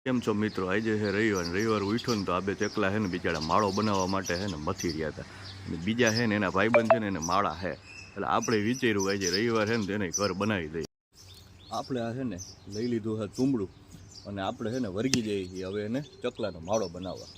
કેમ છો મિત્રો? આજે છે રવિવાર ઉઠ્યો ને તો આ બે ચકલા છે ને બિચારા માળો બનાવવા માટે છે ને મથી રહ્યા હતા. અને બીજા છે ને એના ભાઈબંધ છે ને એને માળા છે. એટલે આપણે વિચાર્યું આજે રવિવાર છે ને તો એને ઘર બનાવી દઈએ. આપણે આ છે ને લઈ લીધું છે ચૂંબડું અને આપણે છે ને વર્ગી જઈએ છીએ હવે એને ચકલાનો માળો બનાવવા.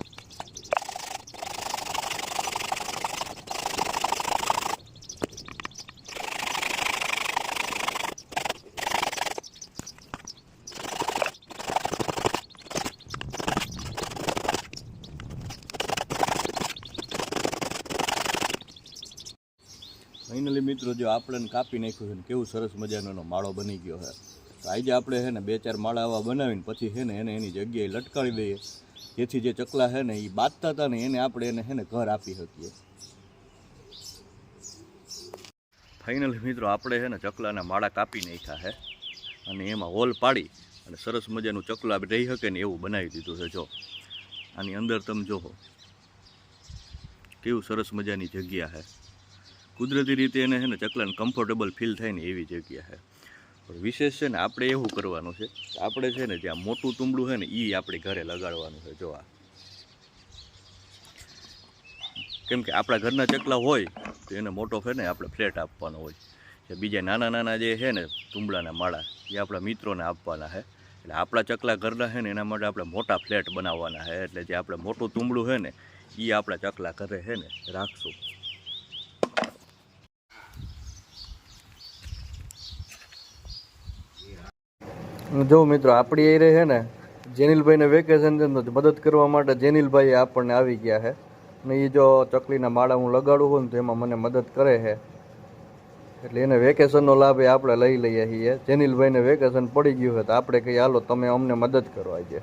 ફાઇનલી મિત્રો જો આપણે કાપી નાખ્યું છે ને કેવું સરસ મજાનો માળો બની ગયો છે. તો આજે આપણે છે ને 2-4 માળા આવા બનાવીને પછી છે ને એને એની જગ્યાએ લટકાવી દઈએ જેથી જે ચકલા છે ને એ બાંધતા હતા ને એને આપણે એને છે ને ઘર આપી શકીએ. ફાઇનલી મિત્રો આપણે છે ને ચકલાના માળા કાપી નાખ્યા છે અને એમાં હોલ પાડી અને સરસ મજાનું ચકલા રહી શકે ને એવું બનાવી દીધું છે. જો આની અંદર તમે જોવો કેવું સરસ મજાની જગ્યા છે. કુદરતી રીતે એને છે ને ચકલાને કમ્ફર્ટેબલ ફીલ થાય ને એવી જગ્યા છે. પણ વિશેષ છે ને આપણે એવું કરવાનું છે આપણે છે ને જ્યાં મોટું તુંબડું છે ને એ આપણે ઘરે લગાડવાનું છે. જો આ કેમ કે આપણા ઘરના ચકલા હોય તો એને મોટો છે ને આપણે ફ્લેટ આપવાનો હોય છે. બીજા નાના જે છે ને તુંબડાના માળા એ આપણા મિત્રોને આપવાના છે. એટલે આપણા ચકલા ઘરના છે ને એના માટે આપણે મોટા ફ્લેટ બનાવવાના છે. એટલે જે આપણે મોટું તુંબડું છે ને એ આપણા ચકલા ઘરે છે ને રાખશું. જો મિત્રો આપણી એ છે ને જેનિલભાઈને વેકેશન છે તો મદદ કરવા માટે જેનિલભાઈ આપણને આવી ગયા છે અને એ જો ચકલીના માળા હું લગાડું હોય ને તો એમાં મને મદદ કરે છે. એટલે એને વેકેશનનો લાભ એ આપણે લઈ લઈએ છીએ. જેનિલભાઈને વેકેશન પડી ગયું છે તો આપણે કહીએ હાલો તમે અમને મદદ કરો આજે.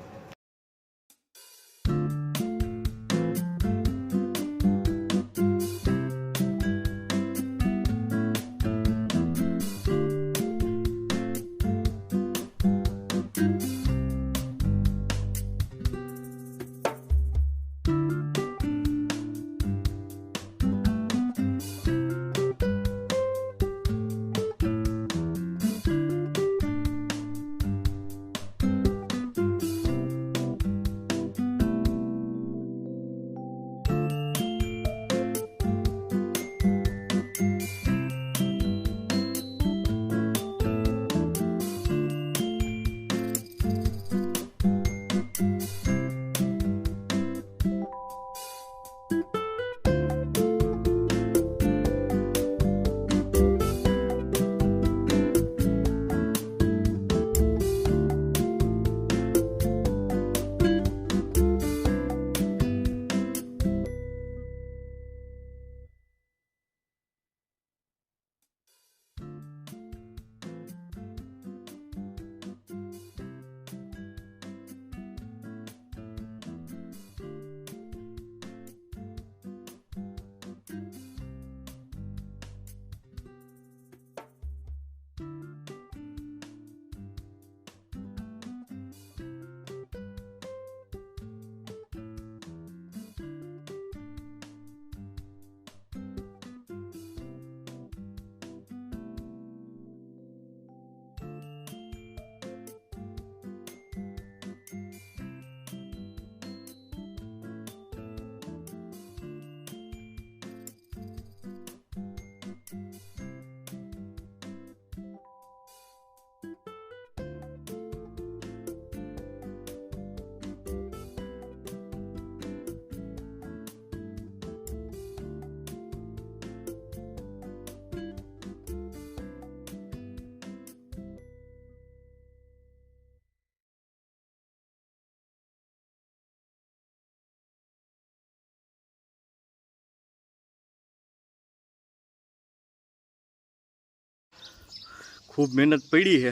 ખૂબ મહેનત પડી છે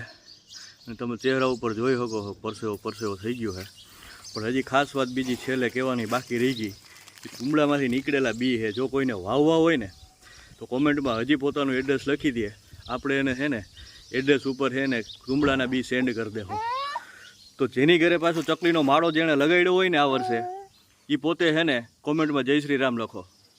અને તમે ચહેરા ઉપર જોઈ શકો છો પરસેવો થઈ ગયો છે. પણ હજી ખાસ વાત બીજી છેલ્લે કહેવાની બાકી રહી ગઈ. કુંબળામાંથી નીકળેલા બી છે જો કોઈને વાવવા હોય ને તો કોમેન્ટમાં હજી પોતાનું એડ્રેસ લખી દે. આપણે એને છે ને એડ્રેસ ઉપર છે ને કુંબળાના બી સેન્ડ કરી દેવું. તો જેની ઘરે પાછું ચકલીનો માળો જેણે લગાડ્યો હોય ને આ વર્ષે એ પોતે છે ને કોમેન્ટમાં જય શ્રી રામ લખો.